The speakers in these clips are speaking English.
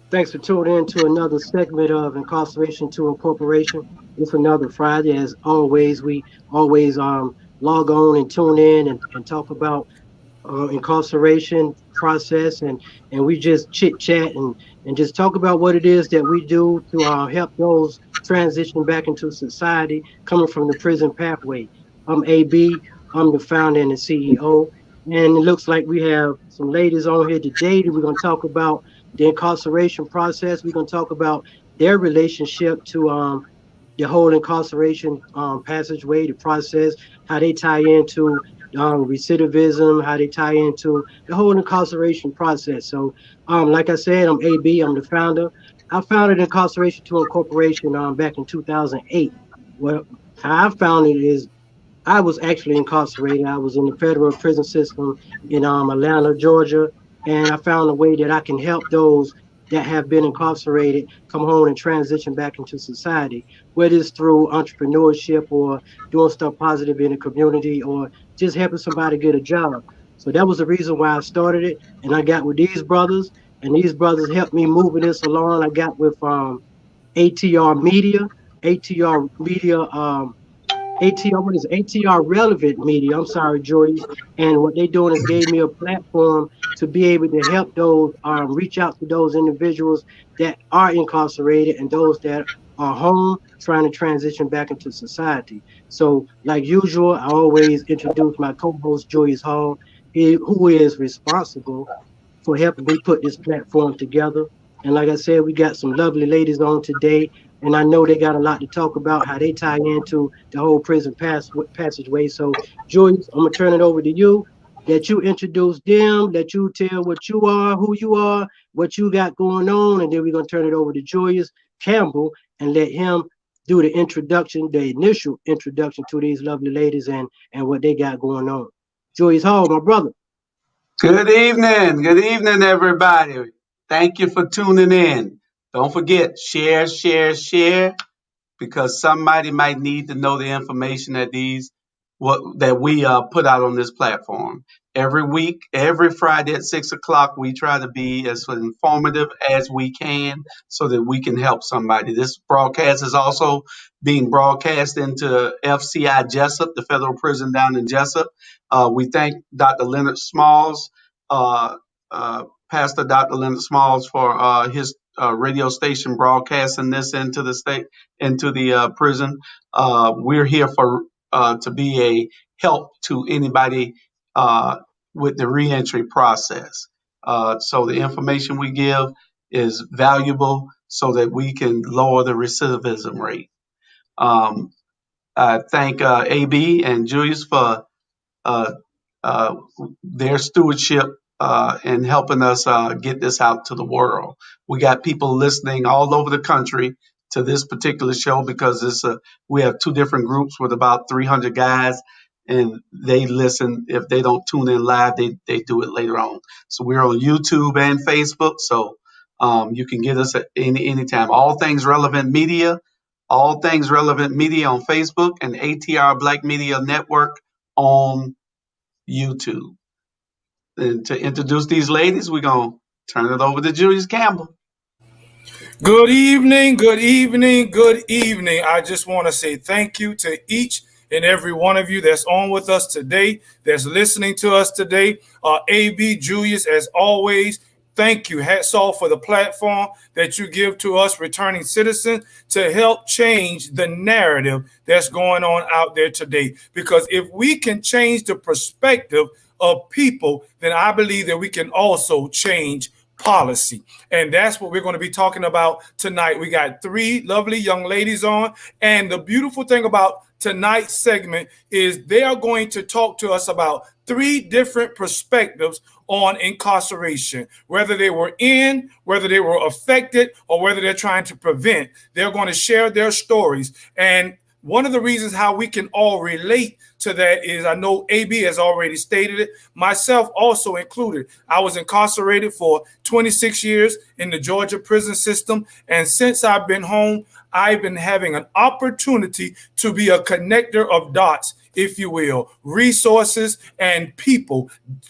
Thanks for tuning in to another segment of Incarceration to Incorporation. It's another Friday. As always, we always log on and tune in and talk about incarceration process and we just chit chat and just talk about what it is that we do to help those transition back into society coming from the prison pathway. I'm AB. I'm the founder and the CEO. And it looks like we have some ladies on here today that we're going to talk about the incarceration process. We're going to talk about their relationship to the whole incarceration passageway, the process, how they tie into recidivism, how they tie into the whole incarceration process. So, like I said, I'm AB. I'm the founder. I founded Incarceration to Incorporation back in 2008. Well, how I founded it is I was actually incarcerated. I was in the federal prison system in Atlanta, Georgia, and I found a way that I can help those that have been incarcerated come home and transition back into society, whether it's through entrepreneurship or doing stuff positive in the community or just helping somebody get a job. So that was the reason why I started it. And I got with these brothers, and these brothers helped me moving this along. I got with ATR Media, ATR Media ATR, what is it? ATR Relevant Media. I'm sorry, Joyce. And what they're doing is gave me a platform to be able to help those reach out to those individuals that are incarcerated and those that are home trying to transition back into society. So, like usual, I always introduce my co-host Joyce Hall, who is responsible for helping me put this platform together. And like I said, we got some lovely ladies on today, and I know they got a lot to talk about how they tie into the whole prison passageway. So, Joyce, I'm gonna turn it over to you. That you introduce them, that you tell what you are, who you are, what you got going on, and then we're gonna turn it over to Julius Campbell and let him do the introduction, the initial introduction to these lovely ladies and what they got going on. Julius Hall, my brother. Good evening. Good evening, everybody. Thank you for tuning in. Don't forget, share, share, share, because somebody might need to know the information that we put out on this platform. Every week, every Friday at 6 o'clock, we try to be as informative as we can so that we can help somebody. This broadcast is also being broadcast into FCI Jessup, the federal prison down in Jessup. We thank Dr. Leonard Smalls Pastor Dr. Leonard Smalls for his radio station broadcasting this into the prison. We're here for to be a help to anybody with the reentry process. So the information we give is valuable so that we can lower the recidivism rate. I thank AB and Julius for uh, uh, their stewardship in helping us get this out to the world. We got people listening all over the country to this particular show because we have two different groups with about 300 guys, and they listen. If they don't tune in live, they do it later on. So we're on YouTube and Facebook, so you can get us at any time. All things relevant media on Facebook, and ATR Black Media Network on YouTube. And to introduce these ladies, we're going to turn it over to Julius Campbell. Good evening, good evening, good evening. I just want to say thank you to each and every one of you that's on with us today, that's listening to us today. AB, Julius, as always, thank you. Hats off for the platform that you give to us, returning citizens, to help change the narrative that's going on out there today. Because if we can change the perspective of people, then I believe that we can also change policy. And that's what we're going to be talking about tonight. We got three lovely young ladies on. And the beautiful thing about tonight's segment is they are going to talk to us about three different perspectives on incarceration, whether they were in, whether they were affected, or whether they're trying to prevent. They're going to share their stories. And one of the reasons how we can all relate to that is, I know AB has already stated it, myself also included. I was incarcerated for 26 years in the Georgia prison system. And since I've been home, I've been having an opportunity to be a connector of dots, if you will, resources and people,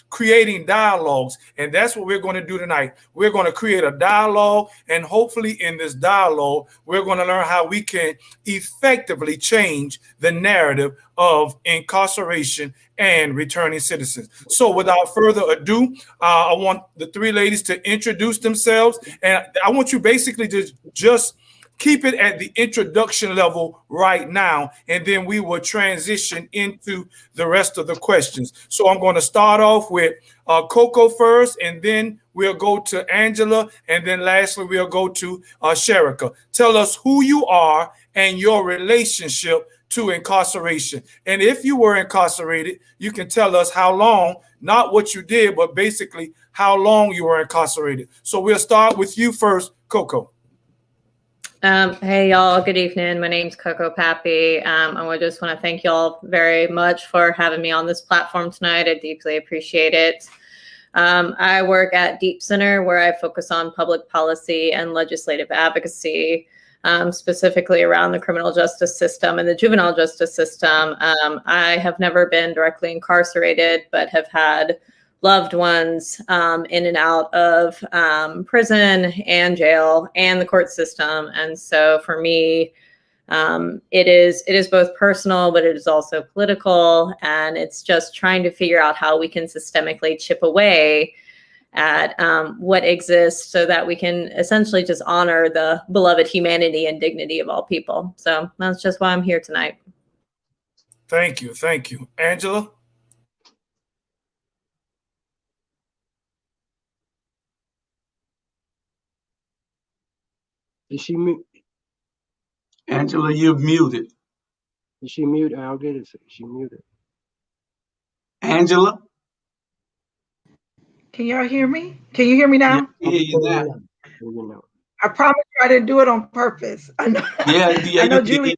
creating dialogues. And that's what we're going to do tonight. We're going to create a dialogue, and hopefully in this dialogue, we're going to learn how we can effectively change the narrative of incarceration and returning citizens. So without further ado, I want the three ladies to introduce themselves. And I want you basically to just keep it at the introduction level right now, and then we will transition into the rest of the questions. So I'm going to start off with Coco first, and then we'll go to Angela, and then lastly we'll go to Sherika. Tell us who you are and your relationship to incarceration. And if you were incarcerated, you can tell us how long, not what you did, but basically how long you were incarcerated. So we'll start with you first, Coco. Hey, y'all. Good evening. My name's Coco Pappy. I just want to thank y'all very much for having me on this platform tonight. I deeply appreciate it. I work at Deep Center, where I focus on public policy and legislative advocacy, specifically around the criminal justice system and the juvenile justice system. I have never been directly incarcerated, but have had loved ones in and out of prison and jail and the court system. And so for me, it is both personal, but it is also political. And it's just trying to figure out how we can systemically chip away at what exists so that we can essentially just honor the beloved humanity and dignity of all people. So that's just why I'm here tonight. Thank you. Thank you. Angela? Is she mute? Angela, you're muted. Is she mute? I'll get it. She muted. Angela? Can y'all hear me? Can you hear me now? Yeah, you now. I promise you I didn't do it on purpose. I know, Yeah, I know Julie.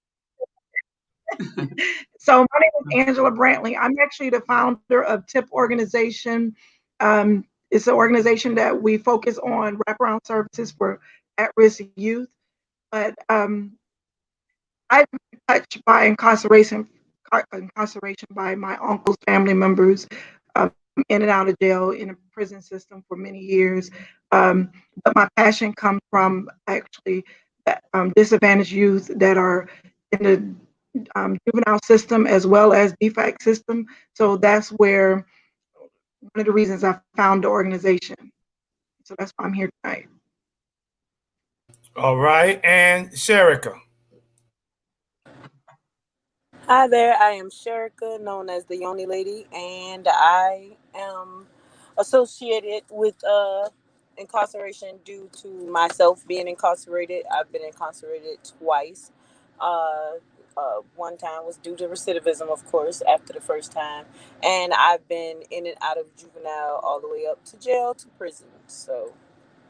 So my name is Angela Brantley. I'm actually the founder of TIP Organization. It's an organization that we focus on wraparound services for at-risk youth. But I've been touched by incarceration by my uncle's family members, in and out of jail in a prison system for many years. But my passion comes from actually disadvantaged youth that are in the juvenile system as well as DFAC system. So that's where one of the reasons I found the organization. So that's why I'm here tonight. All right. And Sherika. Hi there, I am Sherika, known as the Yoni Lady, and I am associated with incarceration due to myself being incarcerated. I've been incarcerated twice. Uh, One time was due to recidivism, of course, after the first time, and I've been in and out of juvenile all the way up to jail to prison. So,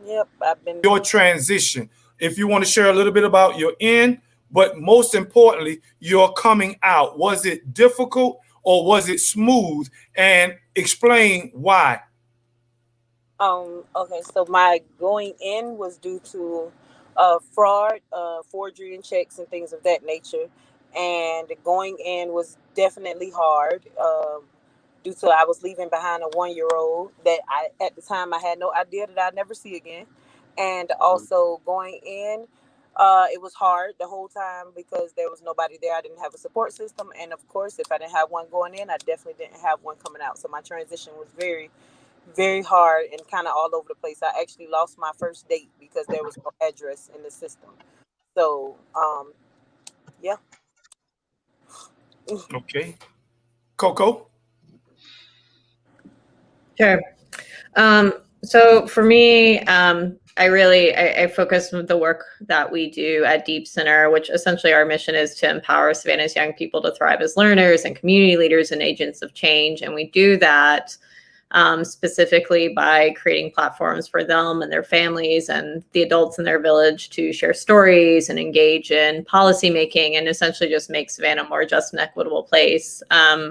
yep, I've been. Your transition. If you want to share a little bit about your in, but most importantly, your coming out. Was it difficult or was it smooth? And explain why. Okay, so my going in was due to fraud, forgery and checks and things of that nature. And going in was definitely hard due to I was leaving behind a 1 year old that at the time I had no idea that I'd never see again. And also going in, it was hard the whole time because there was nobody there. I didn't have a support system. And of course, if I didn't have one going in, I definitely didn't have one coming out. So my transition was very hard and kind of all over the place. I actually lost my first date because there was no address in the system. So, yeah. Okay. Coco. Sure. So for me, I focus on the work that we do at Deep Center, which essentially our mission is to empower Savannah's young people to thrive as learners and community leaders and agents of change. And we do that specifically by creating platforms for them and their families and the adults in their village to share stories and engage in policymaking and essentially just make Savannah a more just and equitable place. I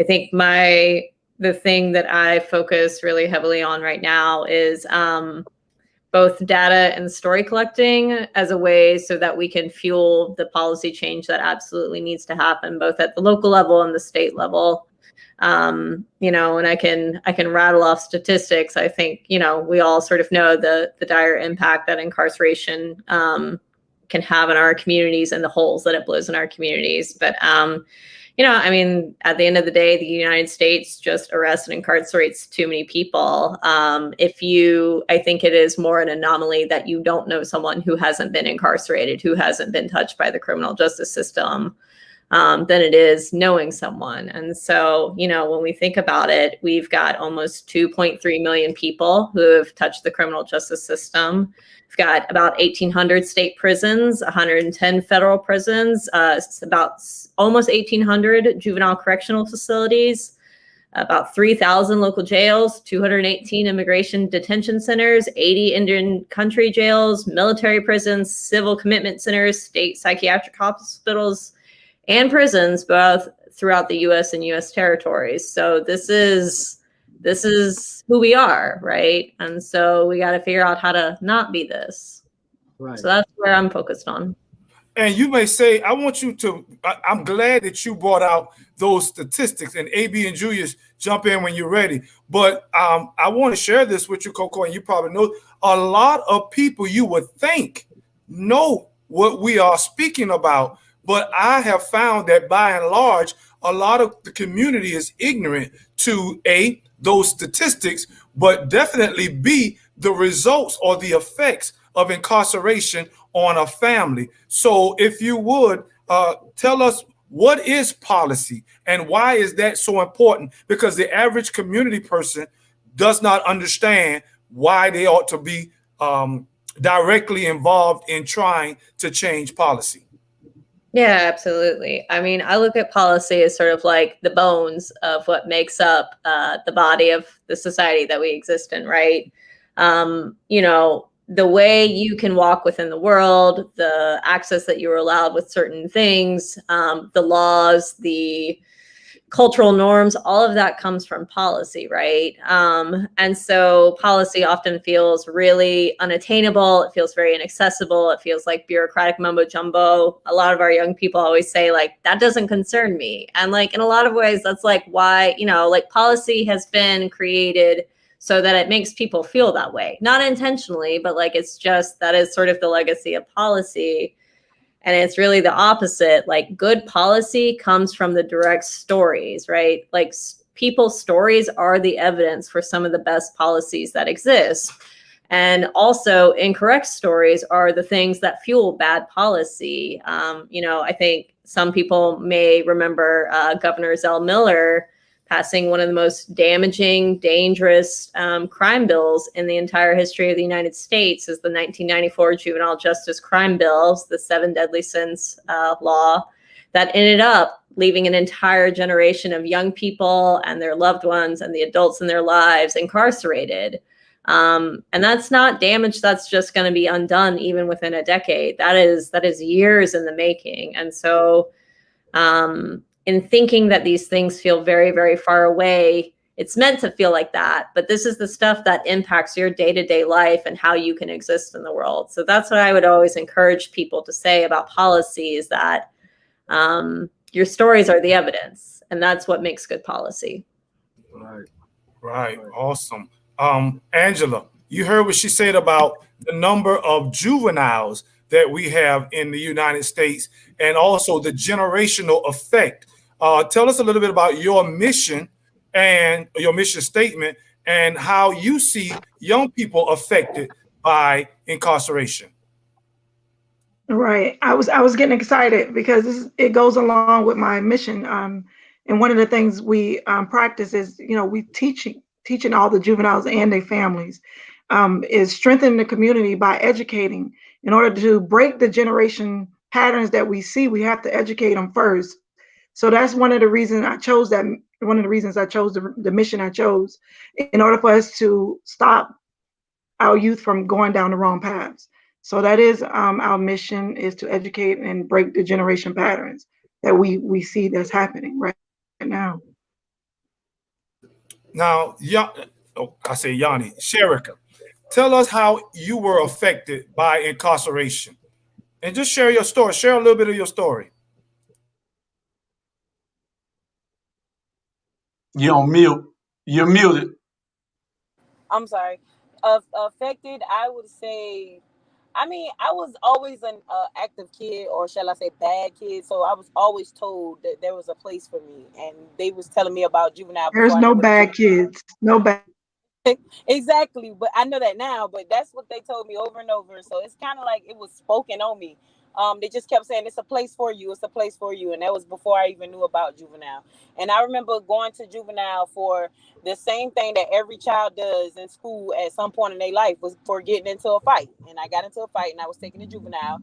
think the thing that I focus really heavily on right now is both data and story collecting as a way so that we can fuel the policy change that absolutely needs to happen, both at the local level and the state level. And I can rattle off statistics. I think, we all sort of know the dire impact that incarceration can have in our communities and the holes that it blows in our communities. But at the end of the day, the United States just arrests and incarcerates too many people. I think it is more an anomaly that you don't know someone who hasn't been incarcerated, who hasn't been touched by the criminal justice system, than it is knowing someone. And so, when we think about it, we've got almost 2.3 million people who have touched the criminal justice system. We've got about 1,800 state prisons, 110 federal prisons, about almost 1,800 juvenile correctional facilities, about 3,000 local jails, 218 immigration detention centers, 80 Indian country jails, military prisons, civil commitment centers, state psychiatric hospitals, and prisons both throughout the U.S. and U.S. territories. So this is who we are, right? And so we got to figure out how to not be this. Right. So that's where I'm focused on. And you may say, I'm glad that you brought out those statistics, and AB and Julius, jump in when you're ready. But I want to share this with you, Coco, and you probably know a lot of people you would think know what we are speaking about. But I have found that by and large, a lot of the community is ignorant to A, those statistics, but definitely B, the results or the effects of incarceration on a family. So if you would tell us, what is policy and why is that so important? Because the average community person does not understand why they ought to be directly involved in trying to change policy. Yeah, absolutely. I mean, I look at policy as sort of like the bones of what makes up the body of the society that we exist in, right? The way you can walk within the world, the access that you're allowed with certain things, the laws, the cultural norms, all of that comes from policy, right? And so policy often feels really unattainable. It feels very inaccessible. It feels like bureaucratic mumbo jumbo. A lot of our young people always say, like, that doesn't concern me. And like, in a lot of ways, that's like why, like policy has been created so that it makes people feel that way. Not intentionally, but like, it's just, that is sort of the legacy of policy. And it's really the opposite. Like, good policy comes from the direct stories, right? Like, people's stories are the evidence for some of the best policies that exist. And also, incorrect stories are the things that fuel bad policy. I think some people may remember Governor Zell Miller passing one of the most damaging, dangerous crime bills in the entire history of the United States, is the 1994 Juvenile Justice Crime Bills, the 7 Deadly Sins law, that ended up leaving an entire generation of young people and their loved ones and the adults in their lives incarcerated. And that's not damage that's just going to be undone even within a decade. That is years in the making. And so in thinking that these things feel very, very far away, it's meant to feel like that. But this is the stuff that impacts your day-to-day life and how you can exist in the world. So that's what I would always encourage people to say about policy, is that your stories are the evidence, and that's what makes good policy. Right. Awesome. Angela, you heard what she said about the number of juveniles that we have in the United States, and also the generational effect. Tell us a little bit about your mission and your mission statement, and how you see young people affected by incarceration. Right. I was getting excited because it goes along with my mission. And one of the things we practice is, we teaching all the juveniles and their families, is strengthening the community by educating. In order to break the generation patterns that we see, we have to educate them first. So that's one of the reasons I chose that. One of the reasons I chose the mission I chose, in order for us to stop our youth from going down the wrong paths. So that is our mission, is to educate and break the generation patterns that we see that's happening right now. Now, I say Yanni, Sherika, tell us how you were affected by incarceration, and just share your story. Share a little bit of your story. You're on mute. You're muted. I'm sorry. Affected, I would say. I mean, I was always an active kid, or shall I say, bad kid. So I was always told that there was a place for me, and they was telling me about juvenile There's before I knew no what a bad kids, no bad. exactly, but I know that now. But that's what they told me over and over. So it's kind of like it was spoken on me. They just kept saying it's a place for you, it's a place for you, and that was before I even knew about juvenile. And I remember going to juvenile for the same thing that every child does in school at some point in their life, was for getting into a fight. And I got into a fight, and I was taken to juvenile.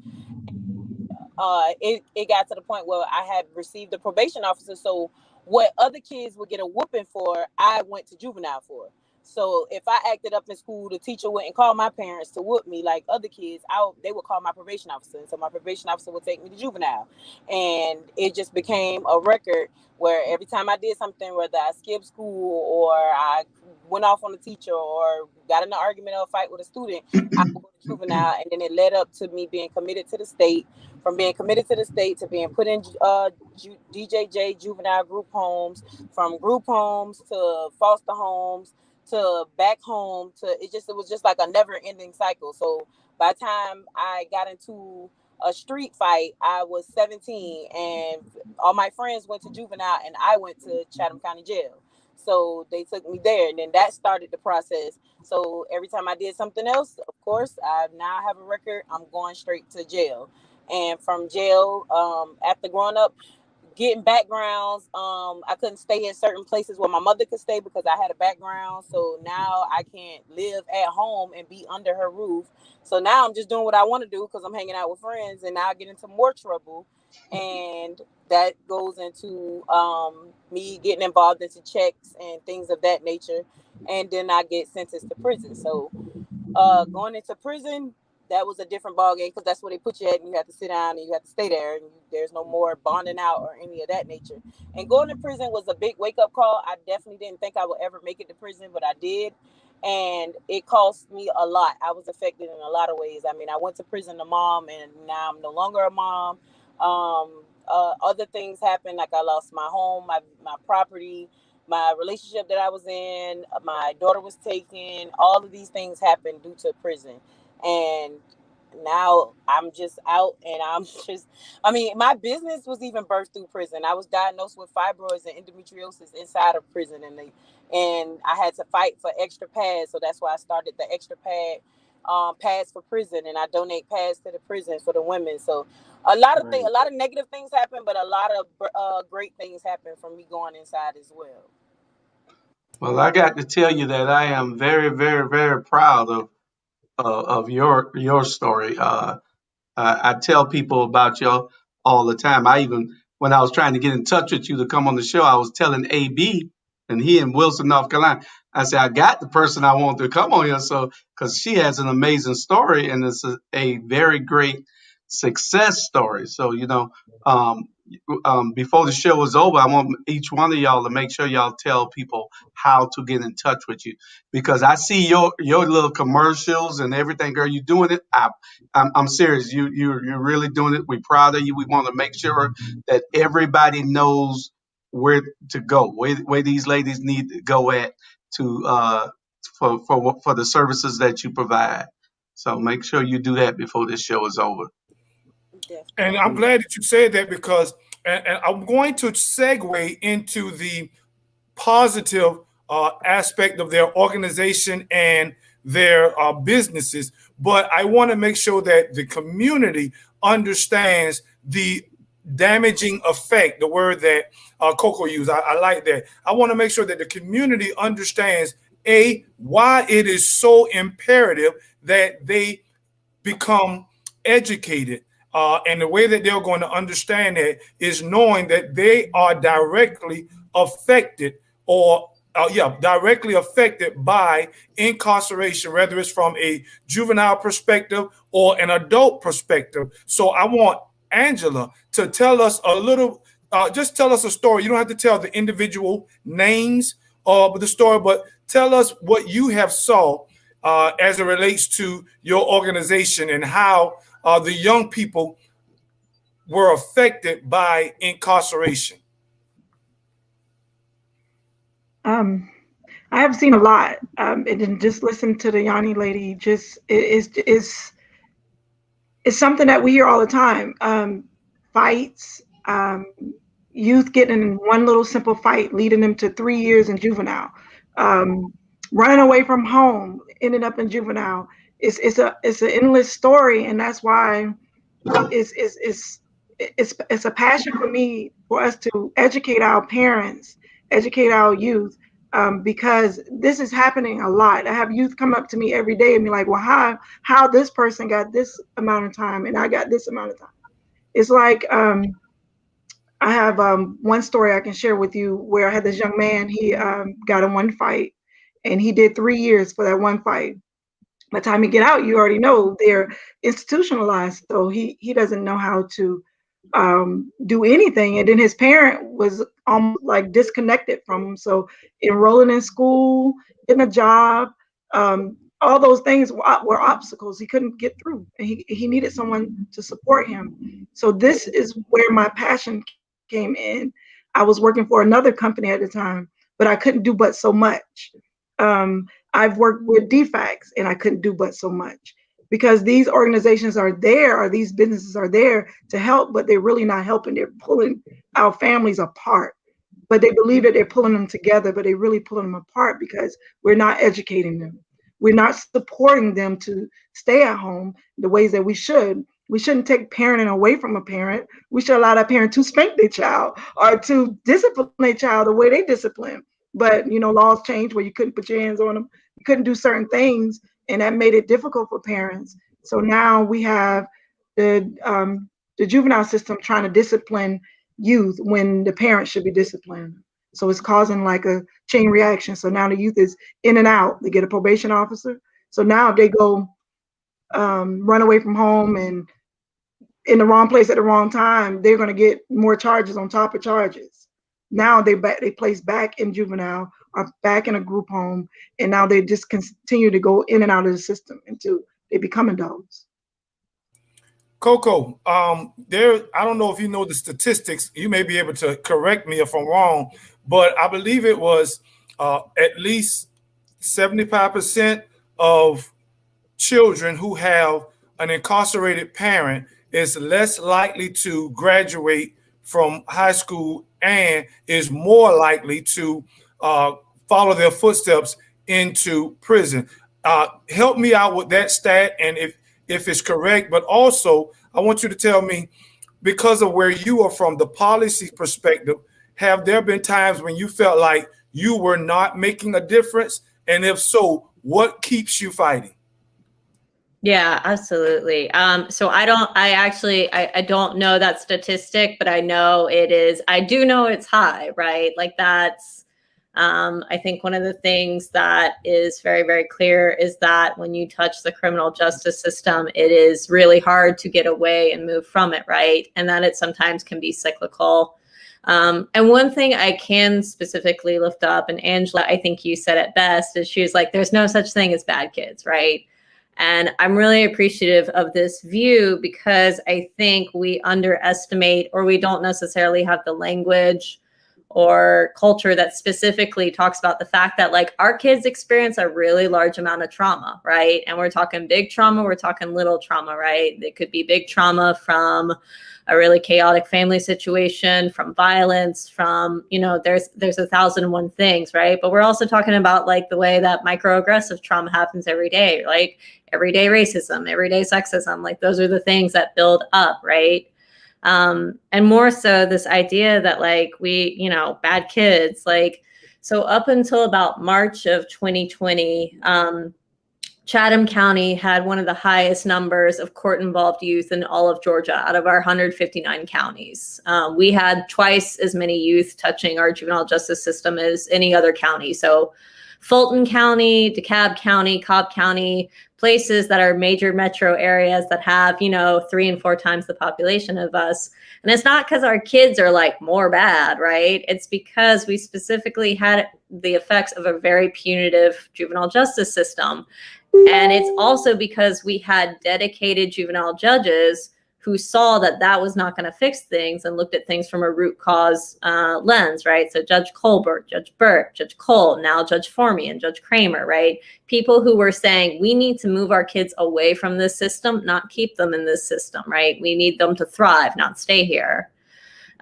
It got to the point where I had received a probation officer. So what other kids would get a whooping for, I went to juvenile for. So if I acted up in school, the teacher wouldn't call my parents to whoop me like other kids. They would call my probation officer. And so my probation officer would take me to juvenile. And it just became a record where every time I did something, whether I skipped school or I went off on a teacher or got in an argument or a fight with a student, I would go to juvenile. And then it led up to me being committed to the state. From being committed to the state to being put in DJJ, juvenile group homes, from group homes to foster homes to back home, to it was just like a never ending cycle. So by the time I got into a street fight, I was 17, and all my friends went to juvenile, and I went to Chatham County Jail. So they took me there, and then that started the process. So every time I did something else, of course, I now have a record. I'm going straight to jail. And from jail, after growing up, getting backgrounds, I couldn't stay in certain places where my mother could stay because I had a background. So now I can't live at home and be under her roof. So now I'm just doing what I want to do because I'm hanging out with friends, and now I get into more trouble. And that goes into me getting involved into checks and things of that nature. And then I get sentenced to prison. So going into prison, that was a different ballgame because that's where they put you at, and you have to sit down and you have to stay there, and there's no more bonding out or any of that nature. And going to prison was a big wake-up call. I definitely didn't think I would ever make it to prison, but I did, and it cost me a lot. I was affected in a lot of ways. I mean, I went to prison to mom, and now I'm no longer a mom. Other things happened, like I lost my home, my property, my relationship that I was in, my daughter was taken. All of these things happened due to prison. And now I'm just out, and I'm just, I mean, my business was even birthed through prison. I was diagnosed with fibroids and endometriosis inside of prison, and I had to fight for extra pads. So that's why I started the extra pads for prison, and I donate pads to the prison for the women. So a lot of things, a lot of negative things happen, but a lot of great things happen from me going inside as well. Well, I got to tell you that I am very, very, very proud of your story. I tell people about you all the time. I even, when I was trying to get in touch with you to come on the show, I was telling AB, and he in Wilson, North Carolina. I said, I got the person I want to come on here. So, because she has an amazing story, and it's a very great success story. So, um, before the show is over, I want each one of y'all to make sure y'all tell people how to get in touch with you, because I see your little commercials and everything, girl. You doing it. I'm serious. You're really doing it. We're proud of you. We want to make sure that everybody knows where to go, where these ladies need to go at to for the services that you provide. So make sure you do that before this show is over. And I'm glad that you said that, because and I'm going to segue into the positive aspect of their organization and their businesses. But I want to make sure that the community understands the damaging effect, the word that Coco used. I like that. I want to make sure that the community understands, why it is so imperative that they become educated. And the way that they're going to understand that is knowing that they are directly affected directly affected by incarceration, whether it's from a juvenile perspective or an adult perspective. So I want Angela to tell us a little, just tell us a story. You don't have to tell the individual names of the story, but tell us what you have saw as it relates to your organization and how the young people were affected by incarceration. I have seen a lot, and then just listen to the Yanni lady. Just it's something that we hear all the time. Fights, youth getting in one little simple fight, leading them to 3 years in juvenile, running away from home, ending up in juvenile. It's an endless story, and that's why it's a passion for me for us to educate our parents, educate our youth, because this is happening a lot. I have youth come up to me every day and be like, well, how this person got this amount of time and I got this amount of time. It's like, I have one story I can share with you where I had this young man, he got in one fight and he did 3 years for that one fight. By the time you get out, you already know they're institutionalized. So he doesn't know how to do anything. And then his parent was almost like disconnected from him. So enrolling in school, getting a job, all those things were obstacles. He couldn't get through, and he needed someone to support him. So this is where my passion came in. I was working for another company at the time, but I couldn't do but so much. I've worked with DFACs and I couldn't do but so much, because these organizations are there, or these businesses are there to help, but they're really not helping. They're pulling our families apart, but they believe that they're pulling them together, but they're really pulling them apart because we're not educating them. We're not supporting them to stay at home the ways that we should. We shouldn't take parenting away from a parent. We should allow that parent to spank their child or to discipline their child the way they discipline. But, laws changed where you couldn't put your hands on them. You couldn't do certain things, and that made it difficult for parents. So now we have the juvenile system trying to discipline youth when the parents should be disciplined. So it's causing like a chain reaction. So now the youth is in and out. They get a probation officer. So now if they go run away from home and in the wrong place at the wrong time, they're going to get more charges on top of charges. Now they place back in juvenile or back in a group home, and now they just continue to go in and out of the system until they become adults. Coco, I don't know if you know the statistics. You may be able to correct me if I'm wrong, but I believe it was at least 75% of children who have an incarcerated parent is less likely to graduate from high school and is more likely to follow their footsteps into prison. Help me out with that stat, and if it's correct, but also I want you to tell me, because of where you are from, the policy perspective, have there been times when you felt like you were not making a difference? And if so, what keeps you fighting? Yeah, absolutely. So I don't know that statistic, but I know it is, I do know it's high, right? Like that's, I think one of the things that is very, very clear is that when you touch the criminal justice system, it is really hard to get away and move from it, right? And that it sometimes can be cyclical. And one thing I can specifically lift up, and Angela, I think you said it best, is she was like, there's no such thing as bad kids, right? And I'm really appreciative of this view because I think we underestimate, or we don't necessarily have the language or culture that specifically talks about the fact that like our kids experience a really large amount of trauma, right? And we're talking big trauma, we're talking little trauma, right? It could be big trauma from a really chaotic family situation, from violence, from, you know, there's 1,001 things, right? But we're also talking about like the way that microaggressive trauma happens every day, like everyday racism, everyday sexism, like those are the things that build up, right? And more so this idea that like we, you know, bad kids, like, so up until about March of 2020, Chatham County had one of the highest numbers of court-involved youth in all of Georgia out of our 159 counties. We had twice as many youth touching our juvenile justice system as any other county. So Fulton County, DeKalb County, Cobb County, places that are major metro areas that have, you know, 3 and 4 times the population of us. And it's not because our kids are like more bad, right? It's because we specifically had the effects of a very punitive juvenile justice system. And it's also because we had dedicated juvenile judges who saw that that was not going to fix things and looked at things from a root cause lens, right? So Judge Colbert, Judge Burt, Judge Cole, now Judge Formey and Judge Kramer, right? People who were saying, we need to move our kids away from this system, not keep them in this system, right? We need them to thrive, not stay here.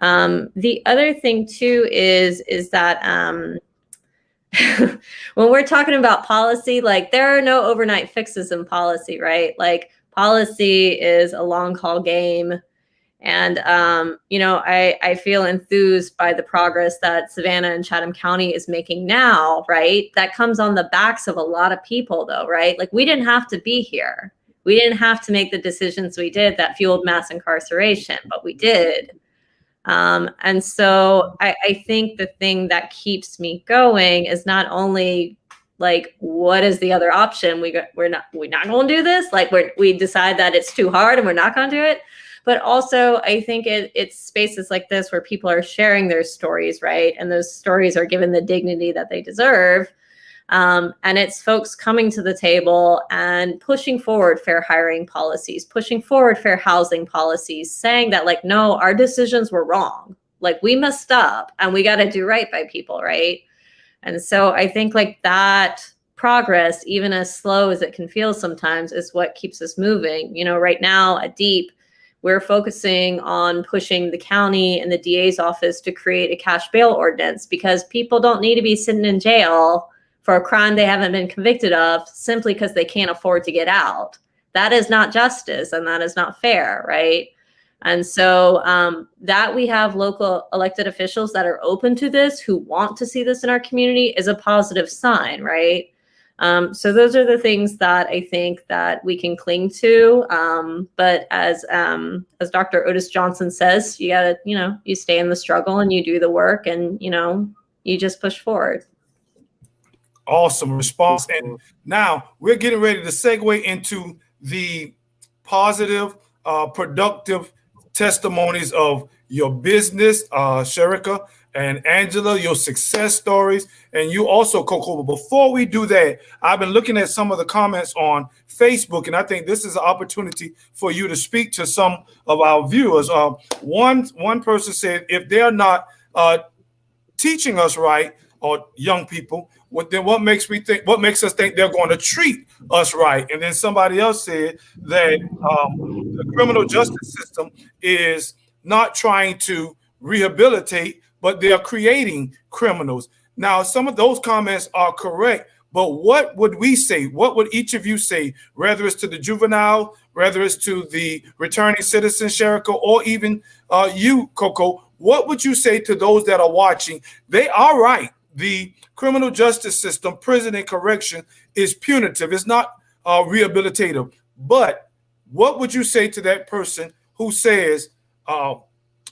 The other thing too is that when we're talking about policy, like there are no overnight fixes in policy, right? Like policy is a long haul game. And, you know, I feel enthused by the progress that Savannah and Chatham County is making now, right? That comes on the backs of a lot of people though, right? Like we didn't have to be here. We didn't have to make the decisions we did that fueled mass incarceration, but we did. And so I think the thing that keeps me going is not only like, what is the other option? We're not going to do this. Like we decide that it's too hard and we're not going to do it. But also I think it's spaces like this where people are sharing their stories, right? And those stories are given the dignity that they deserve. And it's folks coming to the table and pushing forward fair hiring policies, pushing forward fair housing policies, saying that like, no, our decisions were wrong. Like we messed up and we got to do right by people, right? And so I think like that progress, even as slow as it can feel sometimes, is what keeps us moving. You know, right now at DEEP, we're focusing on pushing the county and the DA's office to create a cash bail ordinance because people don't need to be sitting in jail for a crime they haven't been convicted of simply because they can't afford to get out. That is not justice and that is not fair, right? And so that we have local elected officials that are open to this, who want to see this in our community, is a positive sign, right? So those are the things that I think that we can cling to. But as Dr. Otis Johnson says, you gotta, you know, you stay in the struggle and you do the work and, you know, you just push forward. Awesome response. And now we're getting ready to segue into the positive, productive testimonies of your business, Sherika and Angela, your success stories, and you also, Coco. But before we do that, I've been looking at some of the comments on Facebook, and I think this is an opportunity for you to speak to some of our viewers. One person said, if they're not teaching us right, or young people, then what makes us think they're going to treat us right? And then somebody else said that the criminal justice system is not trying to rehabilitate, but they are creating criminals. Now, some of those comments are correct, but what would we say? What would each of you say, whether it's to the juvenile, whether it's to the returning citizen, Sherika, or even you, Coco? What would you say to those that are watching? They are right. The criminal justice system, prison and correction, is punitive. It's not rehabilitative. But what would you say to that person who says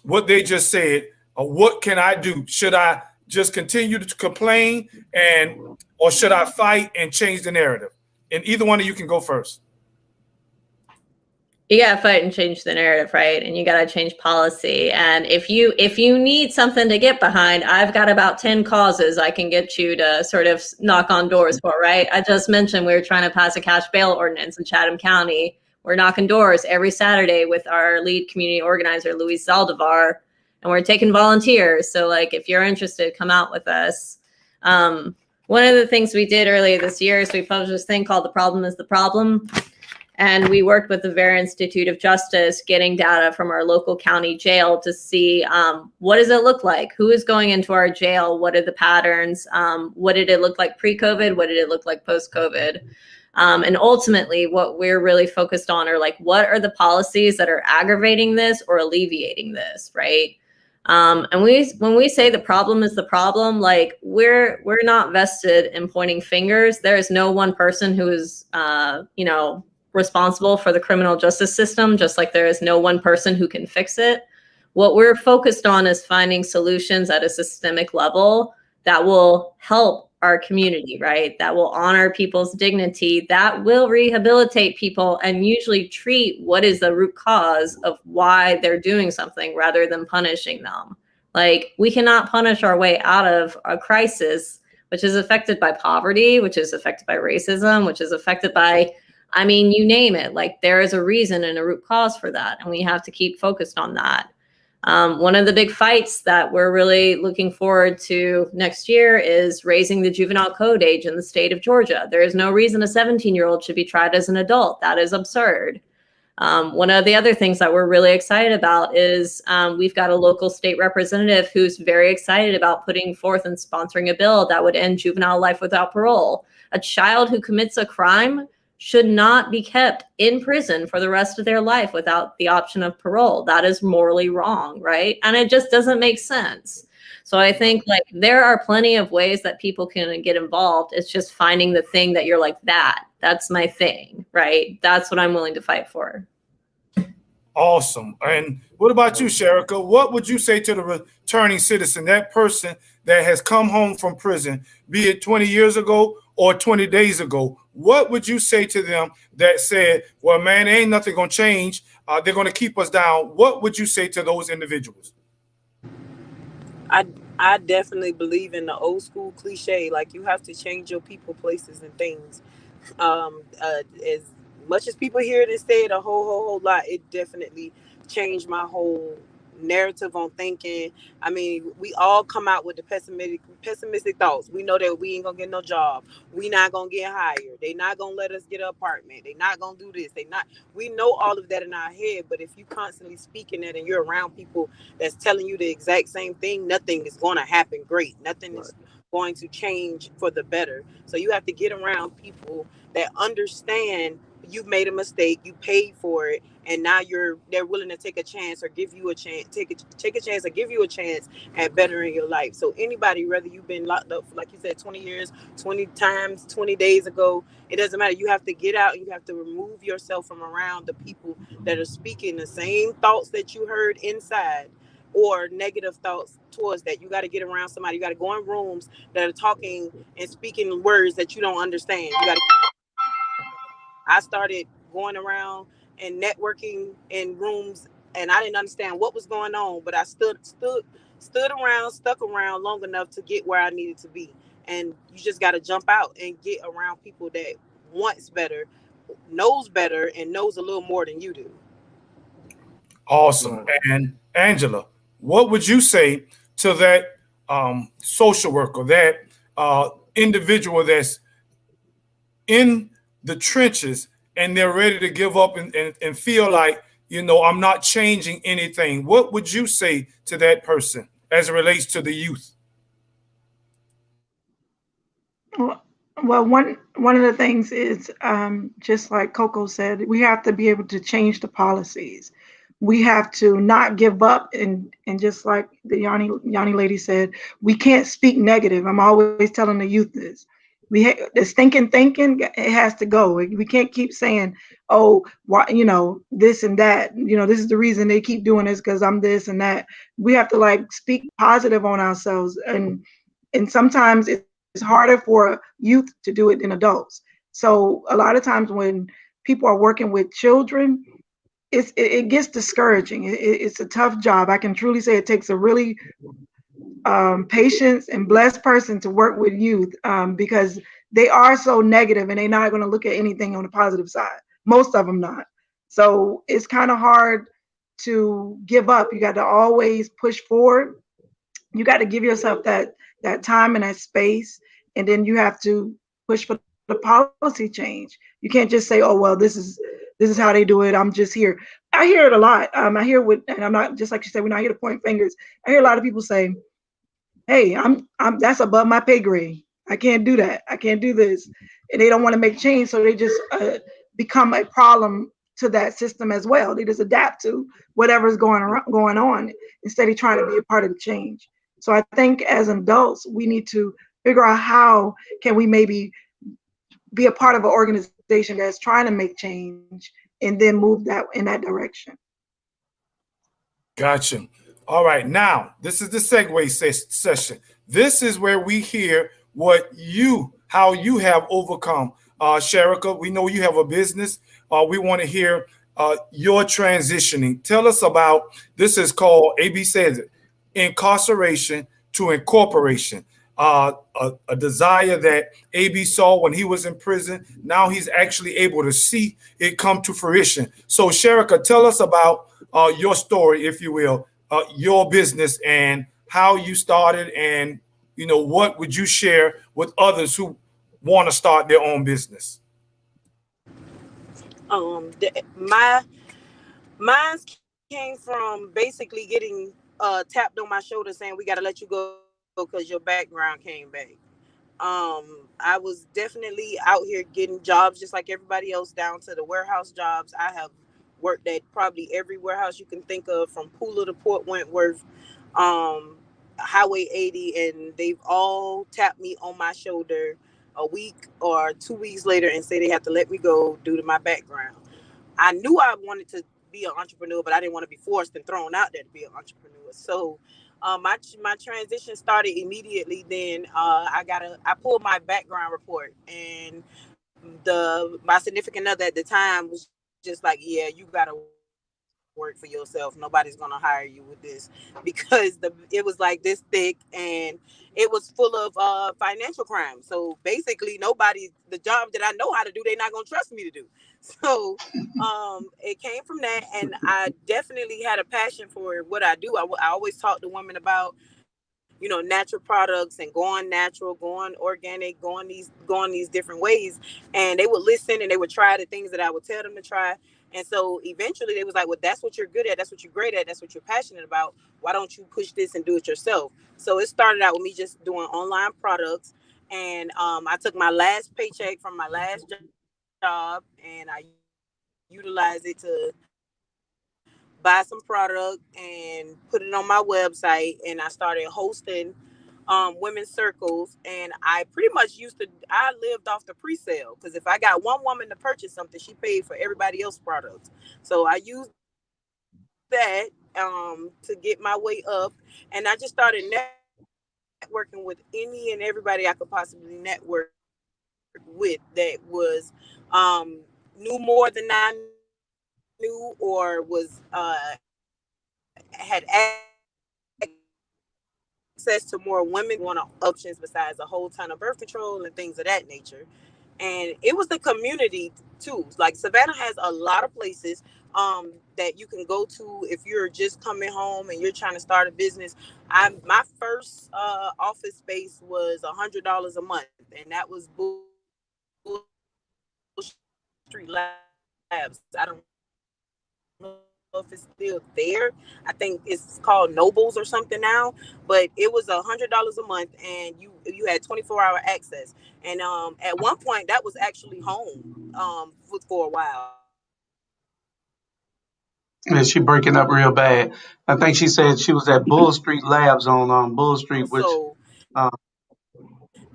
what they just said? What can I do? Should I just continue to complain, or should I fight and change the narrative? And either one of you can go first. You gotta fight and change the narrative, right? And you gotta change policy. And if you need something to get behind, I've got about 10 causes I can get you to sort of knock on doors for, right? I just mentioned we were trying to pass a cash bail ordinance in Chatham County. We're knocking doors every Saturday with our lead community organizer, Luis Zaldivar, and we're taking volunteers. So like, if you're interested, come out with us. One of the things we did earlier this year is we published this thing called The Problem is the Problem. And we worked with the Vera Institute of Justice, getting data from our local county jail to see what does it look like? Who is going into our jail? What are the patterns? What did it look like pre-COVID? What did it look like post-COVID? And ultimately, what we're really focused on are like, what are the policies that are aggravating this or alleviating this, right? And when we say the problem is the problem, like we're not vested in pointing fingers. There is no one person who is, responsible for the criminal justice system, just like there is no one person who can fix it. What we're focused on is finding solutions at a systemic level that will help our community, right? That will honor people's dignity, that will rehabilitate people and usually treat what is the root cause of why they're doing something rather than punishing them. Like, we cannot punish our way out of a crisis, which is affected by poverty, which is affected by racism, which is affected by, I mean, you name it. Like, there is a reason and a root cause for that, and we have to keep focused on that. One of the big fights that we're really looking forward to next year is raising the juvenile code age in the state of Georgia. There is no reason a 17-year-old should be tried as an adult. That is absurd. One of the other things that we're really excited about is we've got a local state representative who's very excited about putting forth and sponsoring a bill that would end juvenile life without parole. A child who commits a crime should not be kept in prison for the rest of their life without the option of parole. That is morally wrong, right? And it just doesn't make sense. So I think like there are plenty of ways that people can get involved. It's just finding the thing that you're like, that's my thing, right? That's what I'm willing to fight for. Awesome. And what about you, Sherika? What would you say to the returning citizen, that person that has come home from prison, be it 20 years ago or 20 days ago? What would you say to them that said, well, man, ain't nothing going to change. They're going to keep us down. What would you say to those individuals? I definitely believe in the old school cliche, like you have to change your people, places, and things. As much as people hear it and say it a whole lot, it definitely changed my whole narrative on thinking. I mean, we all come out with the pessimistic thoughts. We know that we ain't gonna get no job. We not gonna get hired. They not gonna let us get an apartment. They not gonna do this. We know all of that in our head, but if you constantly speaking that and you're around people that's telling you the exact same thing, nothing is gonna happen great. Nothing is going to change for the better. So you have to get around people that understand you've made a mistake, you paid for it, and now they're willing to take a chance or give you a chance, take a chance or give you a chance at bettering your life. So anybody, whether you've been locked up for, like you said, 20 years, 20 times, 20 days ago, it doesn't matter. You have to get out and you have to remove yourself from around the people that are speaking the same thoughts that you heard inside or negative thoughts towards that. You got to get around somebody. You got to go in rooms that are talking and speaking words that you don't understand. I started going around and networking in rooms, and I didn't understand what was going on, but I stood around, stuck around long enough to get where I needed to be. And you just got to jump out and get around people that wants better, knows better, and knows a little more than you do. Awesome. And Angela, what would you say to that social worker, that individual that's in the trenches and they're ready to give up and feel like, I'm not changing anything, what would you say to that person as it relates to the youth? Well, one of the things is just like Coco said, we have to be able to change the policies. We have to not give up, and just like the Yanni lady said, we can't speak negative. I'm always telling the youth this. This thinking, it has to go. We can't keep saying, oh, why, this and that. This is the reason they keep doing this because I'm this and that. We have to like speak positive on ourselves, and sometimes it's harder for youth to do it than adults. So a lot of times when people are working with children, it gets discouraging. It's a tough job. I can truly say it takes a really patience and blessed person to work with youth because they are so negative and they're not going to look at anything on the positive side. Most of them not. So it's kind of hard to give up. You got to always push forward. You got to give yourself that time and that space, and then you have to push for the policy change. You can't just say, oh well, this is how they do it, I'm just here. I hear it a lot. I hear and I'm not, just like you said, we're not here to point fingers. I hear a lot of people say, hey, I'm that's above my pay grade, I can't do that, I can't do this, and they don't want to make change, so they just become a problem to that system as well. They just adapt to whatever's going on instead of trying to be a part of the change. So I think as adults, we need to figure out how can we maybe be a part of an organization that's trying to make change and then move that in that direction. Gotcha. All right. Now, this is the Segway session. This is where we hear how you have overcome. Sharika, we know you have a business. We want to hear your transitioning. Tell us about, this is called, AB says it, Incarceration to Incorporation. A desire that AB saw when he was in prison. Now he's actually able to see it come to fruition. So, Sharika, tell us about your story, if you will, your business and how you started, and what would you share with others who want to start their own business? My Mine came from basically getting tapped on my shoulder saying we got to let you go because your background came back. I was definitely out here getting jobs just like everybody else, down to the warehouse jobs. I have worked at probably every warehouse you can think of, from Pooler to Port Wentworth, um, Highway 80, and they've all tapped me on my shoulder a week or 2 weeks later and say they have to let me go due to my background. I knew I wanted to be an entrepreneur, but I didn't want to be forced and thrown out there to be an entrepreneur. So my transition started immediately. Then I pulled my background report, and my significant other at the time was just like, yeah, you gotta work for yourself. Nobody's gonna hire you with this, because it was like this thick, and it was full of financial crime. So basically, the job that I know how to do, they're not gonna trust me to do. So it came from that, and I definitely had a passion for what I do. I always talk to women about, natural products and going natural, going organic, going these different ways. And they would listen and they would try the things that I would tell them to try. And so eventually they was like, well, that's what you're good at. That's what you're great at. That's what you're passionate about. Why don't you push this and do it yourself? So it started out with me just doing online products. And I took my last paycheck from my last job and I utilized it to buy some product and put it on my website. And I started hosting women's circles. And I pretty much I lived off the pre-sale, because if I got one woman to purchase something, she paid for everybody else's products. So I used that to get my way up. And I just started networking with any and everybody I could possibly network with that was knew more than I knew, or was had access to more women, want options besides a whole ton of birth control and things of that nature. And it was the community too. Like Savannah has a lot of places that you can go to if you're just coming home and you're trying to start a business. My first office space was $100 a month, and that was Bull Street Labs. I don't know if it's still there. I think it's called Nobles or something now, but it was $100 a month, and you had 24-hour access. And at one point, that was actually home for a while. And she breaking up real bad. I think she said she was at Bull Street Labs on Bull Street, which So uh,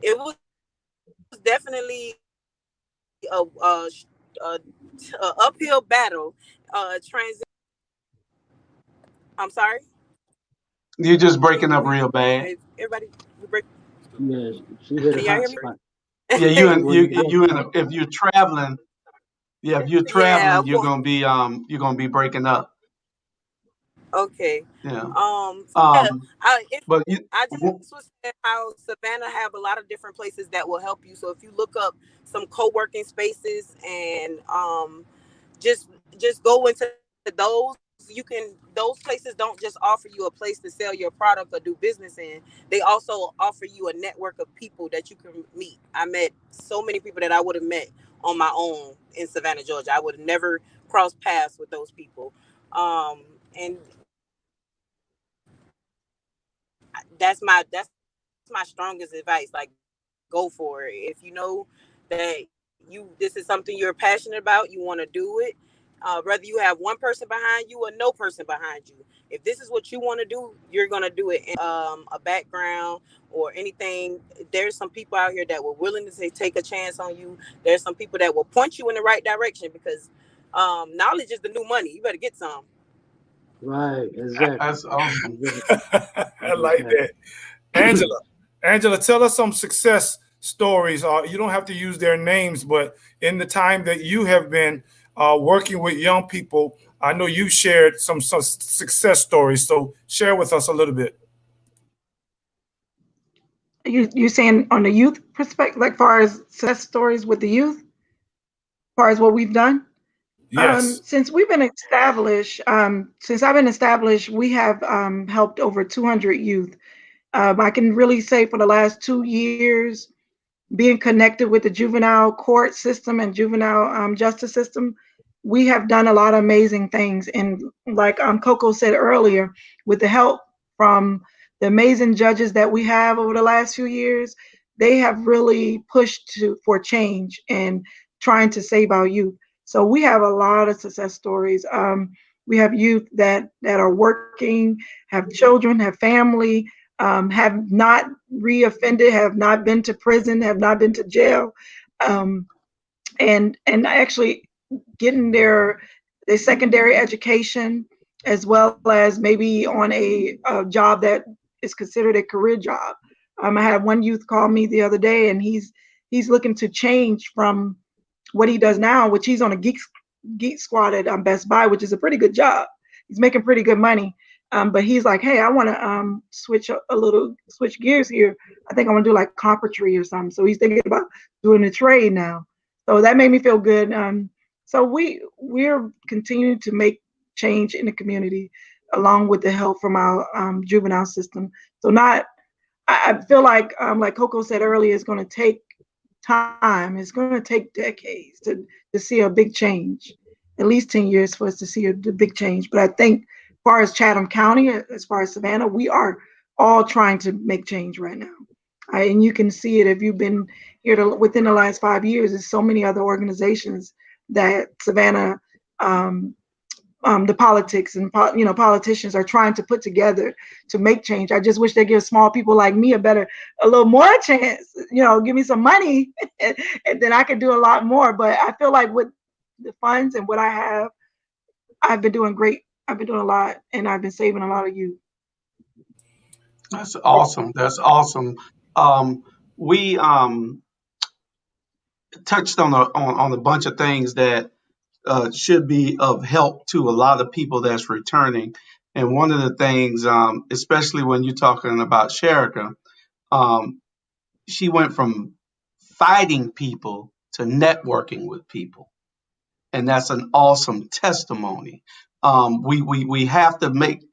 it was definitely a uphill battle. Transit. I'm sorry. you're just Can breaking up we? real bad. Everybody, we break. Yeah, she hit a Can y'all hot hear me? spot. Yeah, Well, you broke you up. if you're traveling, yeah, if you're Yeah, traveling, I'm going. you're gonna be breaking up. Okay. Yeah. Yeah. Um, If but you, I just was saying how Savannah have a lot of different places that will help you. So if you look up some co-working spaces and just just go into those, you can. Those places don't just offer you a place to sell your product or do business in. They also offer you a network of people that you can meet. I met so many people that I would have met on my own in Savannah, Georgia. I would have never crossed paths with those people. And that's my strongest advice. Like, go for it. If you know that this is something you're passionate about, you want to do it. Whether you have one person behind you or no person behind you, if this is what you want to do, you're gonna do it. A background or anything. There's some people out here that were willing to take a chance on you. There's some people that will point you in the right direction because knowledge is the new money. You better get some. Right, exactly. that's awesome. I like that. Angela, Angela, tell us some success stories. You don't have to use their names, but in the time that you have been working with young people, I know you shared some success stories. So share with us a little bit. You saying on the youth perspective, like far as success stories with the youth, far as what we've done? Yes. Since we've been established, since I've been established, we have helped over 200 youth. I can really say for the last 2 years, being connected with the juvenile court system and juvenile justice system, we have done a lot of amazing things. And like Coco said earlier, with the help from the amazing judges that we have over the last few years, they have really pushed for change and trying to save our youth. So we have a lot of success stories. We have youth that are working, have children, have family, have not reoffended, have not been to prison, have not been to jail, um, and actually getting their secondary education as well as maybe on a job that is considered a career job. I had one youth call me the other day, and he's looking to change from what he does now, which he's on a geek squad at Best Buy, which is a pretty good job. He's making pretty good money. But he's like, hey, I want to switch gears here. I think I want to do like carpentry or something. So he's thinking about doing a trade now. So that made me feel good. So we're continuing to make change in the community along with the help from our juvenile system. So not, I feel like Coco said earlier, it's going to take time. It's going to take decades to see a big change, at least 10 years for us to see a big change. But I think as far as Chatham County, as far as Savannah, we are all trying to make change right now. And you can see it if you've been here within the last 5 years. There's so many other organizations that Savannah, the politics and politicians are trying to put together to make change. I just wish they give small people like me a little more chance. Give me some money, and then I could do a lot more. But I feel like with the funds and what I have, I've been doing great. I've been doing a lot, and I've been saving a lot of youth. That's awesome. That's awesome. We touched on a bunch of things that should be of help to a lot of people that's returning. And one of the things, especially when you're talking about Sherika, she went from fighting people to networking with people. And that's an awesome testimony. We have to make,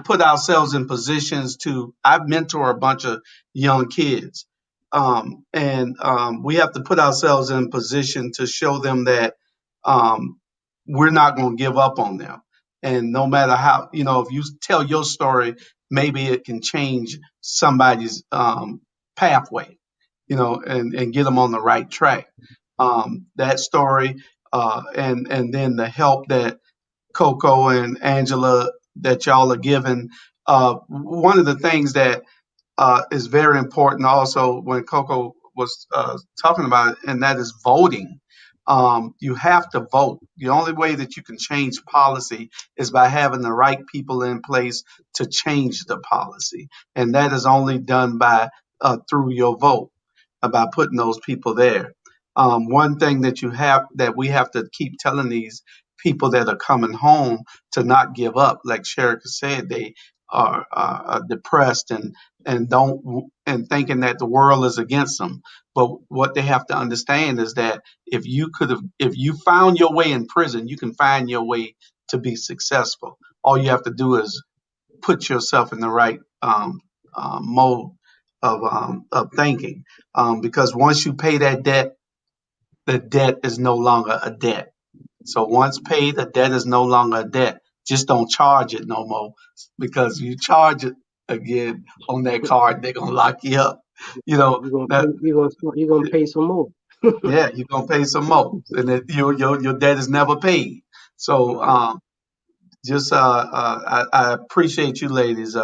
put ourselves in positions to, I mentor a bunch of young kids. And we have to put ourselves in position to show them that we're not going to give up on them. And no matter how, if you tell your story, maybe it can change somebody's pathway, and get them on the right track. That story, and then the help that Coco and Angela that y'all are giving. One of the things that is very important also when Coco was talking about it, and that is voting. You have to vote. The only way that you can change policy is by having the right people in place to change the policy, and that is only done by through your vote, by putting those people there. One thing that we have to keep telling these people that are coming home to not give up, like Sherika said, they are depressed and thinking that the world is against them. But what they have to understand is that if you found your way in prison, you can find your way to be successful. All you have to do is put yourself in the right mode of thinking, because once you pay that debt, the debt is no longer a debt. So once paid, the debt is no longer a debt. Just don't charge it no more, because you charge it again on that card, they're gonna lock you up. You're gonna pay some more. Yeah, you're gonna pay some more, and your debt is never paid. So I appreciate you ladies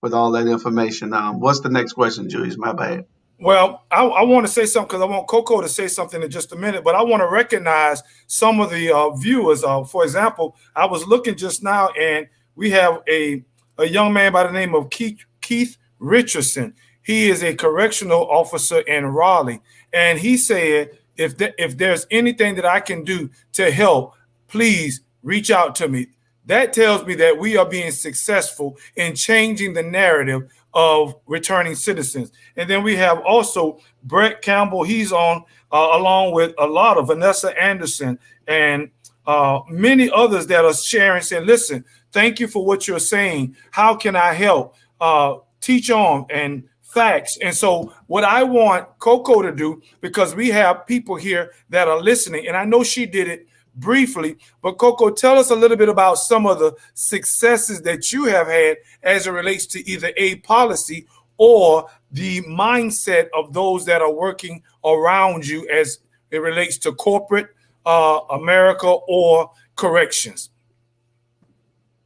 with all that information. What's the next question, Julius? My bad. Well, I want to say something because I want Coco to say something in just a minute, but I want to recognize some of the viewers. For example, I was looking just now, and we have a young man by the name of Keith Richardson. He is a correctional officer in Raleigh, and he said, if there's anything that I can do to help, please reach out to me. That tells me that we are being successful in changing the narrative of returning citizens. And then we have also Brett Campbell. He's on along with a lot of Vanessa Anderson and many others that are sharing, saying, listen, thank you for what you're saying. How can I help? Teach on and facts. And so what I want Coco to do, because we have people here that are listening, and I know she did it briefly, but Coco, tell us a little bit about some of the successes that you have had as it relates to either a policy or the mindset of those that are working around you as it relates to corporate America or corrections.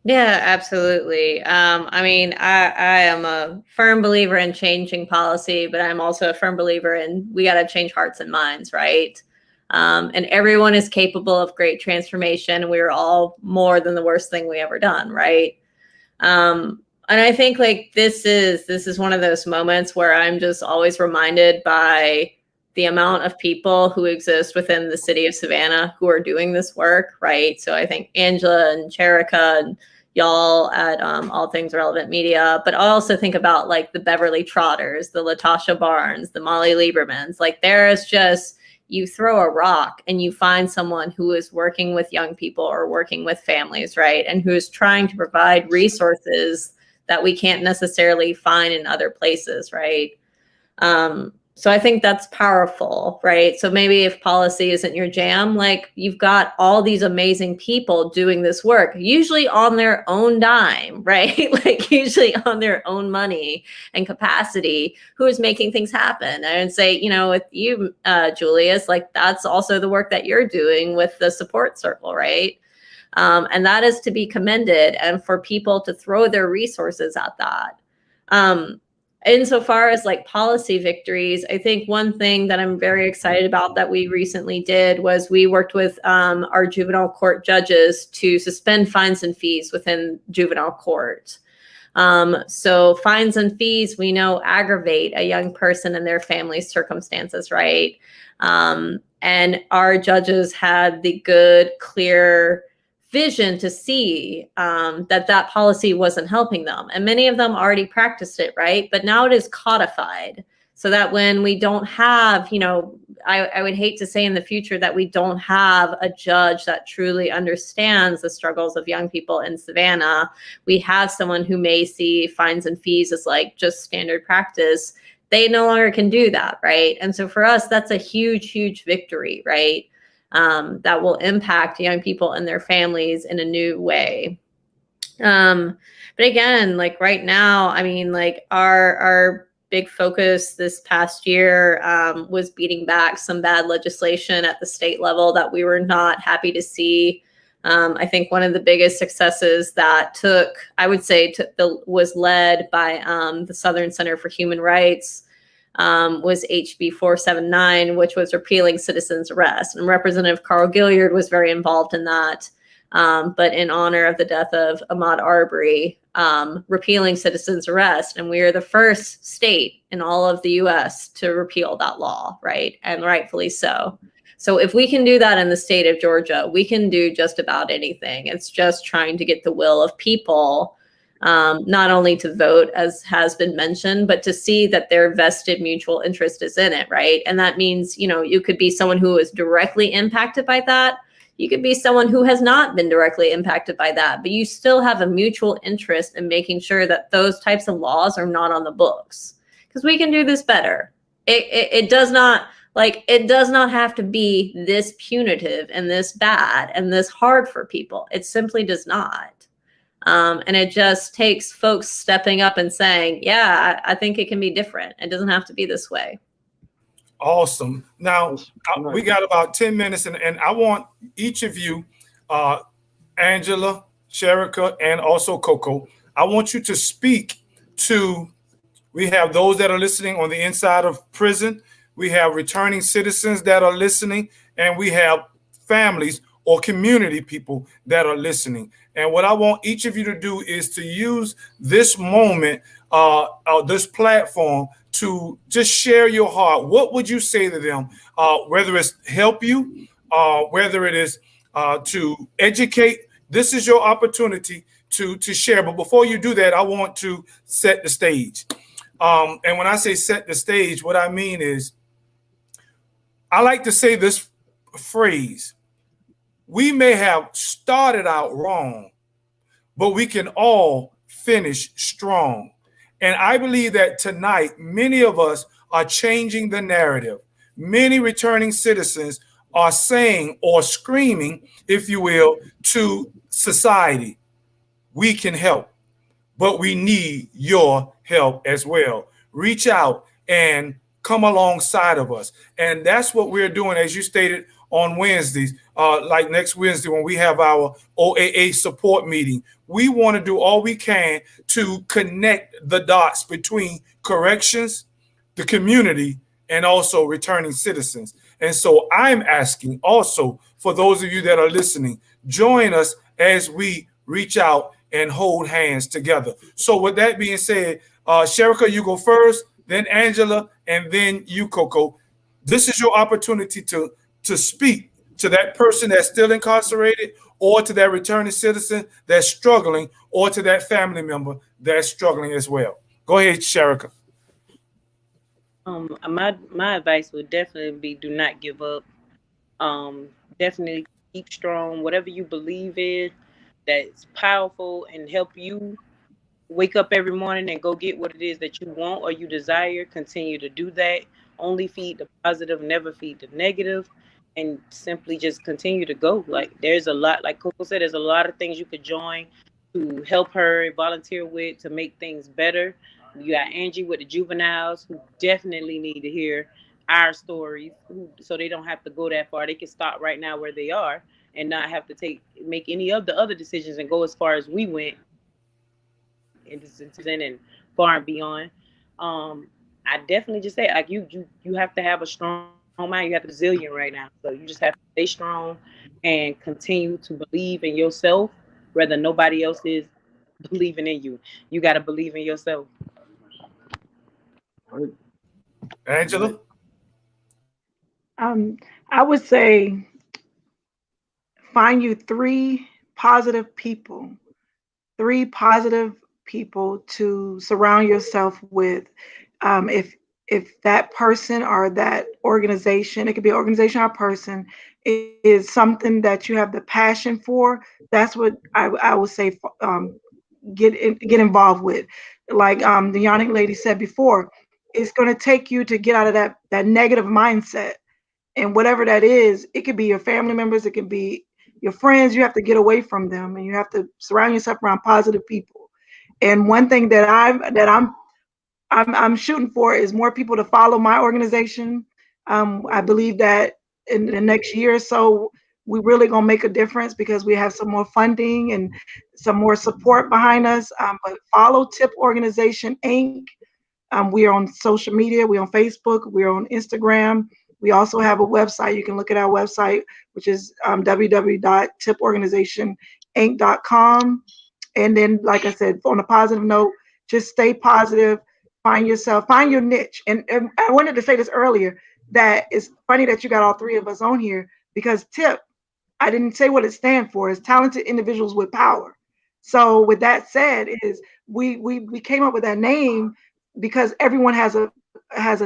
Yeah, absolutely. I mean, I am a firm believer in changing policy, but I'm also a firm believer in we got to change hearts and minds, right? And everyone is capable of great transformation. We're all more than the worst thing we ever done, right? And I think like this is one of those moments where I'm just always reminded by the amount of people who exist within the city of Savannah who are doing this work, right? So I think Angela and Sherika and y'all at All Things Relevant Media, but I also think about like the Beverly Trotters, the Latasha Barnes, the Molly Liebermans. Like there is just, you throw a rock and you find someone who is working with young people or working with families, right? And who is trying to provide resources that we can't necessarily find in other places, right? So I think that's powerful, right? So maybe if policy isn't your jam, like you've got all these amazing people doing this work, usually on their own dime, right? Like usually on their own money and capacity, who is making things happen. And say, you know, with you, Julius, like that's also the work that you're doing with the support circle, right? And that is to be commended, and for people to throw their resources at that. Insofar as like policy victories, I think one thing that I'm very excited about that we recently did was we worked with our juvenile court judges to suspend fines and fees within juvenile court. So fines and fees, we know, aggravate a young person and their family's circumstances, right? And our judges had the good, clear vision to see that policy wasn't helping them. And many of them already practiced it, right? But now it is codified so that when we don't have, you know, I would hate to say in the future that we don't have a judge that truly understands the struggles of young people in Savannah. We have someone who may see fines and fees as like just standard practice. They no longer can do that, right? And so for us, that's a huge, huge victory, right? That will impact young people and their families in a new way. But again, like right now, I mean, like our big focus this past year was beating back some bad legislation at the state level that we were not happy to see. I think one of the biggest successes that was led by the Southern Center for Human Rights was HB 479, which was repealing citizens' arrest. And Representative Carl Gilliard was very involved in that. But in honor of the death of Ahmaud Arbery, repealing citizens' arrest. And we are the first state in all of the US to repeal that law, right? And rightfully so. So if we can do that in the state of Georgia, we can do just about anything. It's just trying to get the will of people, not only to vote, as has been mentioned, but to see that their vested mutual interest is in it, right? And that means, you know, you could be someone who is directly impacted by that. You could be someone who has not been directly impacted by that, but you still have a mutual interest in making sure that those types of laws are not on the books, because we can do this better. It does not have to be this punitive and this bad and this hard for people. It simply does not. And it just takes folks stepping up and saying, yeah, I think it can be different. It doesn't have to be this way. Awesome. Now, we got about 10 minutes, and I want each of you, Angela, Sherika, and also Coco, I want you to speak to, we have those that are listening on the inside of prison, we have returning citizens that are listening, and we have families or community people that are listening. And what I want each of you to do is to use this moment, this platform, to just share your heart. What would you say to them? Whether it's help you, whether it is to educate, this is your opportunity to share. But before you do that, I want to set the stage. And when I say set the stage, what I mean is, I like to say this phrase: we may have started out wrong, but we can all finish strong. And I believe that tonight, many of us are changing the narrative. Many returning citizens are saying or screaming, if you will, to society, we can help, but we need your help as well. Reach out and come alongside of us. And that's what we're doing, as you stated, on Wednesdays, like next Wednesday when we have our OAA support meeting. We want to do all we can to connect the dots between corrections, the community, and also returning citizens. And so I'm asking also for those of you that are listening, join us as we reach out and hold hands together. So with that being said, Sherika, you go first, then Angela, and then you, Coco. This is your opportunity to speak to that person that's still incarcerated, or to that returning citizen that's struggling, or to that family member that's struggling as well. Go ahead, Sherika. My advice would definitely be, do not give up. Definitely keep strong. Whatever you believe in that's powerful and help you wake up every morning and go get what it is that you want or you desire, continue to do that. Only feed the positive, never feed the negative, and simply just continue to go. Like, there's a lot, like Coco said, there's a lot of things you could join to help her, volunteer with, to make things better. You got Angie with the juveniles, who definitely need to hear our stories, so they don't have to go that far. They can stop right now where they are and not have to make any of the other decisions and go as far as we went and far and beyond. I definitely just say, like, you have to have a strong mind. You have a resilient right now, so you just have to stay strong and continue to believe in yourself, whether nobody else is believing in you. You got to believe in yourself. Angela? I would say find you three positive people to surround yourself with. if that person or that organization, it could be an organization or a person, is something that you have the passion for, that's what I would say get involved with. Like the young lady said before, it's going to take you to get out of that negative mindset. And whatever that is, it could be your family members, it could be your friends. You have to get away from them, and you have to surround yourself around positive people. And one thing that I'm shooting for is more people to follow my organization. I believe that in the next year or so, we really gonna make a difference because we have some more funding and some more support behind us. But follow TIP Organization Inc. We are on social media. We're on Facebook. We're on Instagram. We also have a website. You can look at our website, which is www.tiporganizationinc.com. And then, like I said, on a positive note, just stay positive, find yourself, find your niche. And I wanted to say this earlier, that it's funny that you got all three of us on here, because TIP, I didn't say what it stands for, is Talented Individuals with Power. So with that said, is we came up with that name because everyone has a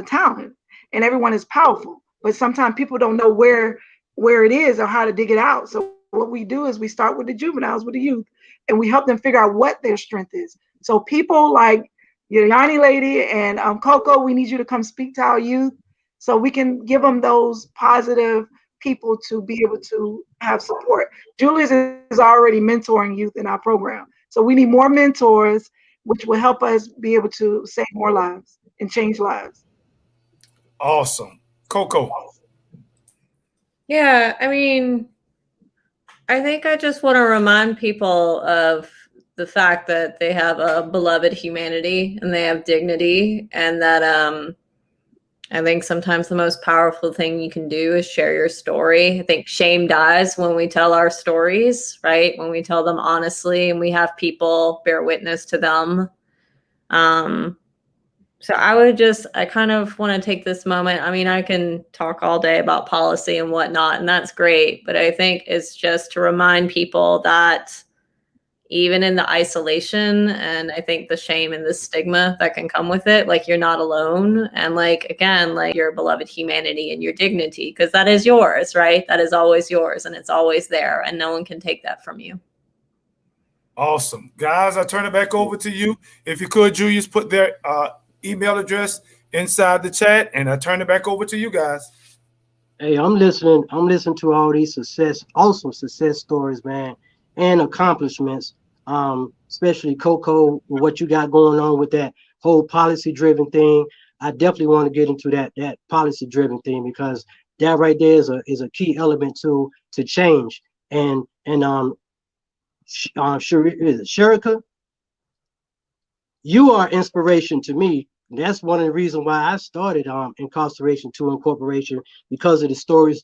talent and everyone is powerful. But sometimes people don't know where it is or how to dig it out. So what we do is we start with the juveniles, with the youth, and we help them figure out what their strength is. So people like your Yanni lady and Coco, we need you to come speak to our youth so we can give them those positive people to be able to have support. Julius is already mentoring youth in our program. So we need more mentors, which will help us be able to save more lives and change lives. Awesome. Coco. Yeah, I mean, I think I just want to remind people of the fact that they have a beloved humanity and they have dignity, and that I think sometimes the most powerful thing you can do is share your story. I think shame dies when we tell our stories, right? When we tell them honestly and we have people bear witness to them. So I kind of want to take this moment. I mean, I can talk all day about policy and whatnot, and that's great. But I think it's just to remind people that even in the isolation and I think the shame and the stigma that can come with it, like, you're not alone. And like, again, like, your beloved humanity and your dignity, because that is yours, right? That is always yours, and it's always there, and no one can take that from you. Awesome. Guys, I turn it back over to you. If you could, Julius, put their email address inside the chat, and I turn it back over to you guys. Hey, I'm listening to all these awesome success stories, man, and accomplishments. Especially Coco, with what you got going on with that whole policy driven thing. I definitely want to get into that policy driven thing, because that right there is a key element to change. And Sherika, you are inspiration to me. That's one of the reasons why I started Incarceration To Incorporation, because of the story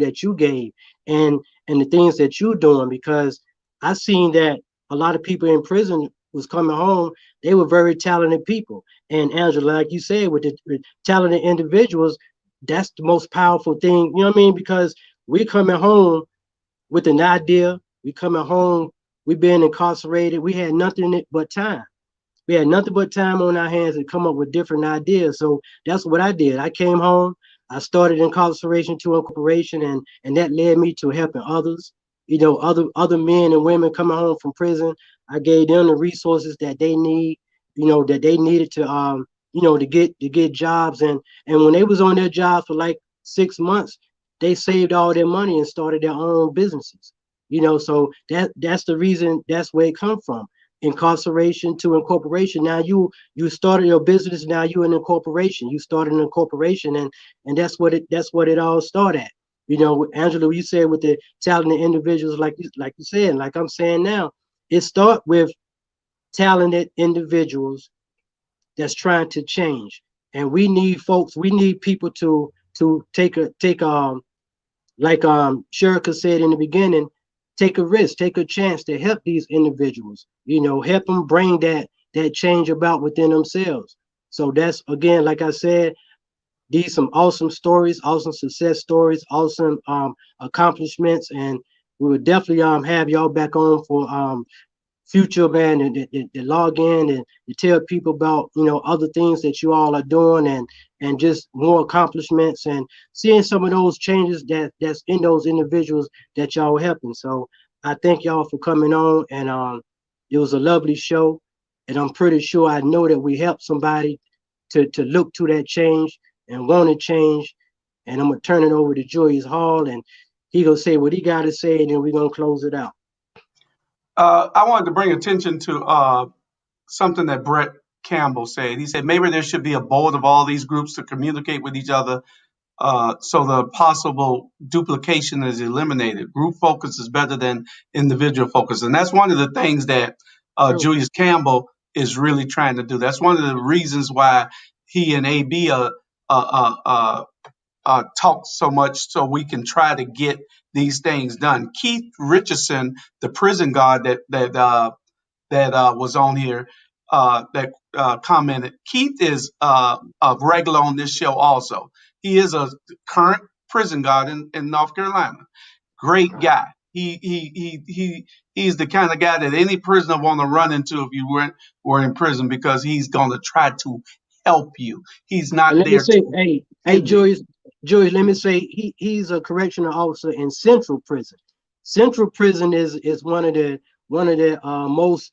that you gave, and the things that you're doing. Because I seen that a lot of people in prison was coming home. They were very talented people. And Angela, like you said, with the talented individuals, that's the most powerful thing. You know what I mean? Because we're coming home with an idea. We coming home. We've been incarcerated. We had nothing but time. We had nothing but time on our hands to come up with different ideas. So that's what I did. I came home. I started Incarceration To Incorporation, and that led me to helping others. You know, other men and women coming home from prison. I gave them the resources that they need. You know, that they needed to to get jobs. And when they was on their jobs for like 6 months, they saved all their money and started their own businesses. You know, so that's the reason. That's where it come from. Incarceration To Incorporation. Now you started your business. Now you an incorporation. You started an incorporation, and that's what it all started at. You know, Angela, you said with the talented individuals, like you said, like I'm saying now, it start with talented individuals that's trying to change, and we need folks. We need people to take like Sherika said in the beginning, take a risk, take a chance to help these individuals, you know, help them bring that change about within themselves. So that's, again, like I said, these some awesome stories, awesome success stories, awesome accomplishments, and we would definitely have y'all back on for future, man, and log in and to tell people about, you know, other things that you all are doing, and just more accomplishments and seeing some of those changes that's in those individuals that y'all helping. So I thank y'all for coming on, and it was a lovely show, and I'm pretty sure I know that we helped somebody to look to that change and want to change. And I'm gonna turn it over to Julius Hall, and he gonna say what he got to say, and then we're gonna close it out. I wanted to bring attention to something that Brett Campbell said. He said maybe there should be a board of all these groups to communicate with each other, so the possible duplication is eliminated. Group focus is better than individual focus. And that's one of the things that True. Julius Campbell is really trying to do. That's one of the reasons why he and AB talk so much, so we can try to get these things done. Keith Richardson, the prison guard that was on here, that commented. Keith is a regular on this show also. He is a current prison guard in North Carolina. Great guy. He's the kind of guy that any prisoner want to run into if you were in prison, because he's going to try to help you. He's And not let me there say, to hey, Julius, let me say he's a correctional officer in Central Prison. Central Prison is one of the most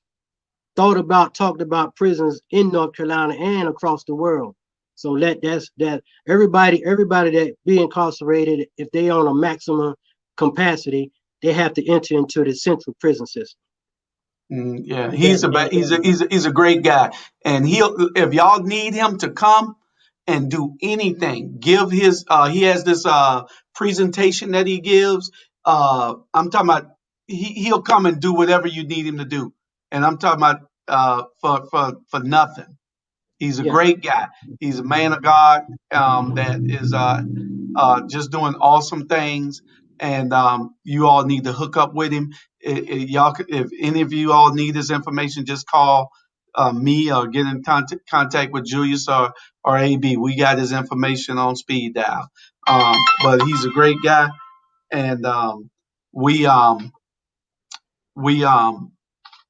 talked about prisons in North Carolina and across the world. So that's everybody that be incarcerated, if they on a maximum capacity, they have to enter into the central prison system. Yeah, he's a great guy, and if y'all need him to come and do anything, give his he has this presentation that he gives. I'm talking about he'll come and do whatever you need him to do, and I'm talking about for nothing. He's a Yeah. great guy. He's a man of God, that is just doing awesome things. And you all need to hook up with him. If any of you all need his information, just call me or get in contact with Julius or AB. We got his information on speed dial. But he's a great guy, and we we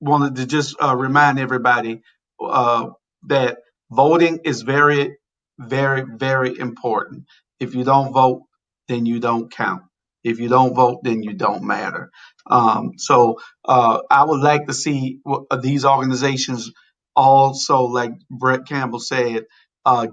wanted to just remind everybody that voting is very, very, very important. If you don't vote, then you don't count. If you don't vote, then you don't matter. So I would like to see these organizations also, like Brett Campbell said,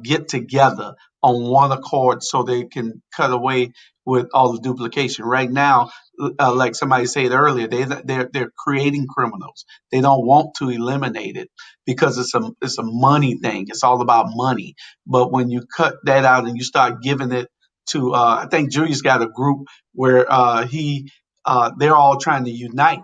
get together on one accord so they can cut away with all the duplication. Right now, like somebody said earlier, they're creating criminals. They don't want to eliminate it because it's a money thing. It's all about money. But when you cut that out and you start giving it to, I think Julius got a group where they're all trying to unite.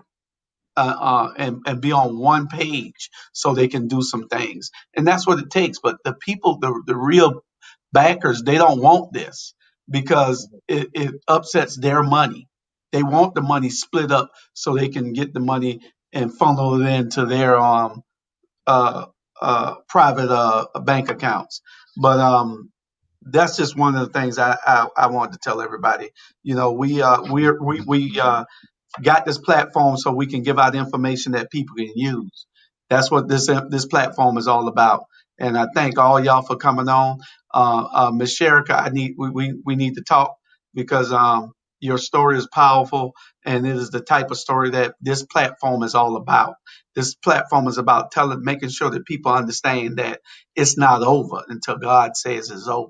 And be on one page so they can do some things. And that's what it takes. But the people, the real backers, they don't want this because it upsets their money. They want the money split up so they can get the money and funnel it into their private bank accounts. But that's just one of the things I wanted to tell everybody. You know, we got this platform so we can give out information that people can use. That's what this platform is all about. And I thank all y'all for coming on. Ms. Sherika, we need to talk because your story is powerful, and it is the type of story that this platform is all about. This platform is about making sure that people understand that it's not over until God says it's over.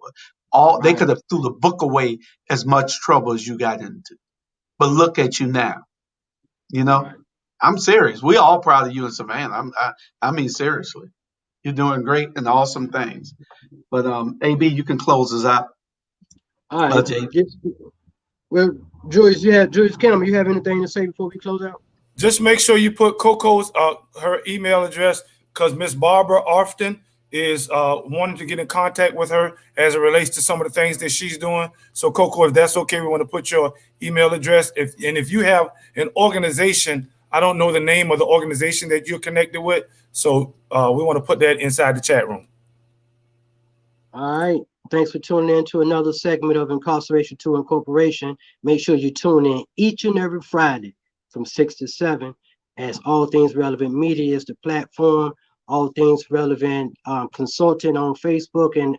They could have threw the book away as much trouble as you got into, but look at you now. You know, Right. I'm serious. We all proud of you in Savannah. I mean, seriously, you're doing great and awesome things. But AB, you can close us out. All right. Jay. Well, Julius Campbell, you have anything to say before we close out? Just make sure you put Coco's her email address, because Miss Barbara Arfton is wanting to get in contact with her as it relates to some of the things that she's doing. So Coco, if that's okay, we want to put your email address. If you have an organization, I don't know the name of the organization that you're connected with, so we want to put that inside the chat room. All right. Thanks for tuning in to another segment of Incarceration To Incorporation. Make sure you tune in each and every Friday from 6 to 7, as All Things Relevant Media is the platform. All Things Relevant Consultant on Facebook and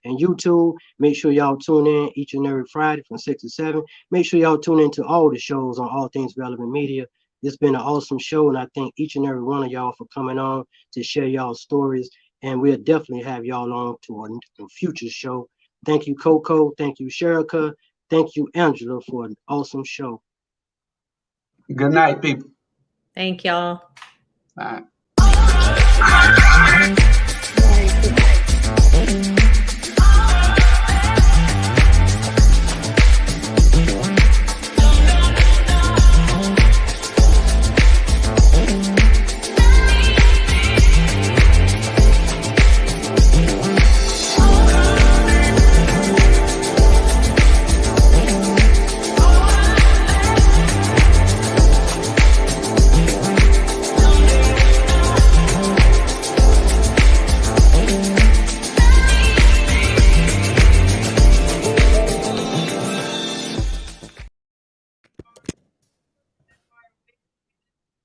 YouTube. Make sure y'all tune in each and every Friday from 6 to 7. Make sure y'all tune into all the shows on All Things Relevant Media. It's been an awesome show, and I thank each and every one of y'all for coming on to share y'all stories. And we'll definitely have y'all on to a future show. Thank you, Coco. Thank you, Sherika. Thank you, Angela, for an awesome show. Good night, people. Thank y'all. All right.